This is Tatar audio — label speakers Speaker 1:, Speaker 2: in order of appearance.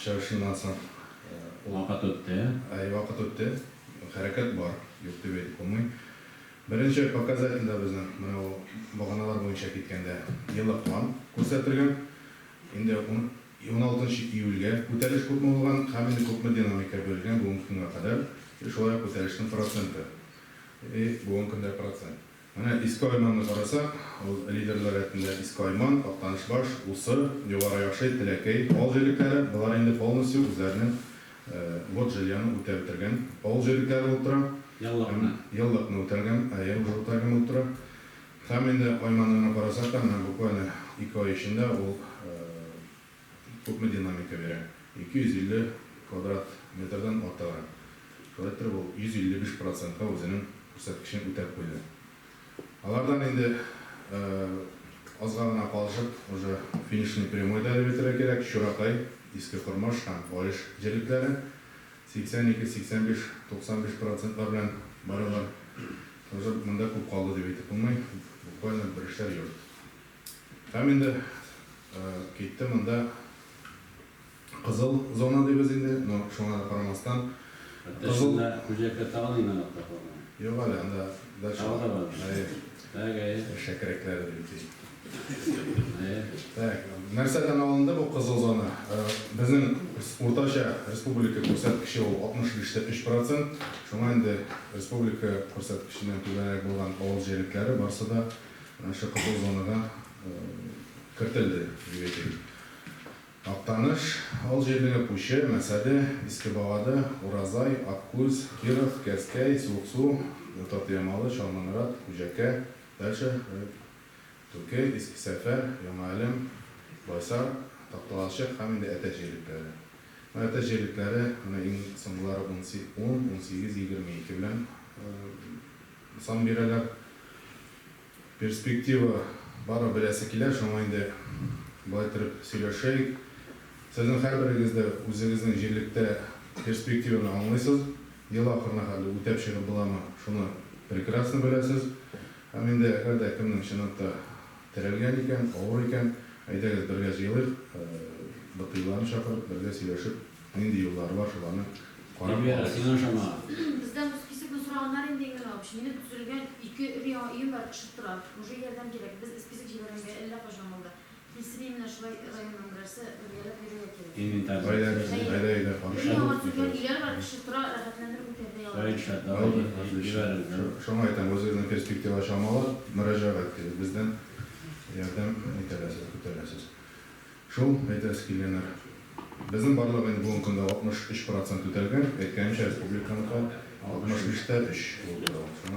Speaker 1: чыгышынан соң
Speaker 2: Вакыт өтті.
Speaker 1: Вакыт өтті, хәрәкәт бар, юк дип әйтеп булмый. Беренче показательдә безнең менә баганалар буенча киткәндә еллык план күрсәтелгән. Инде 16 июльгә күтәрелеш күпме булган, һәм инде күпме динамика бирелгән бүгенге көнгә кадәр. Шулай күтәрелешнең проценты. Бүгенге көндә процент. Менә Иске Айманны карасак, ул лидерлар рәтендә Иске Айман, Актанышбаш, Усы, Югары Якшай, Теләкәй, авыл җирлекләре, булар инде полностью үзләренең вот җильяны үтәп бетергән. Авыл җирлекләре утыра. Еллыкны үтәргән, уже үтәргән утыра. Һәм инде Айманны карасак та, буквально 2 ай эчендә ул күпме динамика бирә. 250 квадрат метрдан артыграк. Шулай ул 155%-ка үзенең күрсәткечен үтәп куйды. Алардан инде азга гына калышып, уже финишный прямойда дип әйтергә кирәк. Чуракай, Иске Кормаш һәм Валиш җирлекләре 82-85-95% белән баралар. Уже монда күп калды дип әйтеп булмый. Буквально бер эшләр юк. Һәм инде китте монда кызыл зона дибез инде, но шуңа карамастан
Speaker 2: кызыл күҗәккә тагын инанып та калган.
Speaker 1: Юк әле, анда дальше. Шәкерәкләре дип. Нәрсәдән алынды бу кызыл зона? Безнең уртача республика күрсәткече ул 65-3%. Шуңа инде республика күрсәткеченнән түбәнрәк булган авыл җирлекләре барсы да шу кызыл зонага кертелде дип әйтик. Актаныш, авыл җирлеге Пүче, Мәсәде, Иске Багады, Уразай, Аккүз, Киров, Кәскәй, Суыксу, Татыямалы, Чалманрат, Күҗәкә, дальше Түкәй, Иске Сәфәр, Яңа Әлем, Байсар, Такталашык һәм инде Әтәч җирлекләре. Әтәч җирлекләре иң соңгылары 10, 18, 22 белән сан бирәләр. Перспектива бары беләсе килә, шуңа инде болай итеп сөйләшәйек. Сезнең һәрберегез дә үзегезнең җирлектә перспективаны аңлыйсыз. Ел ахырына хәле үтәп чыгып буламы, шуны прекрасно беләсез. Һәм инде әгәр дә кемнең чынлыкта терәлгән икән, авыр икән, әйдәгез бергә җыелыйк, бытыйларны чакырып, бергә сөйләшеп, нинди юллары бар, шуларны карап
Speaker 2: алып.
Speaker 3: Бездән списокны сораганнар инде иңгә алып, мине төзелгән 2 район бар кышып тора. Уже ярдәм кирәк. Без список җибәргәнгә әллә качан булды. Килсен шулай районның берсе бергәләп йөрергә кирәк.
Speaker 1: Инвентарь.
Speaker 3: Иләр бар кышып тора, рәхәтләндереп
Speaker 1: Шуңа әйтәм, үзегезнең перспектива чамалар, мөрәҗәгать итегез, бездән ярдәм итәләсез, көтәләсез. Шул әйтәсе килгәннәр. Безнең барлыгы бүгенге көндә 63% үтәлгән, әйткәнчә республиканыкы 65-3 булды.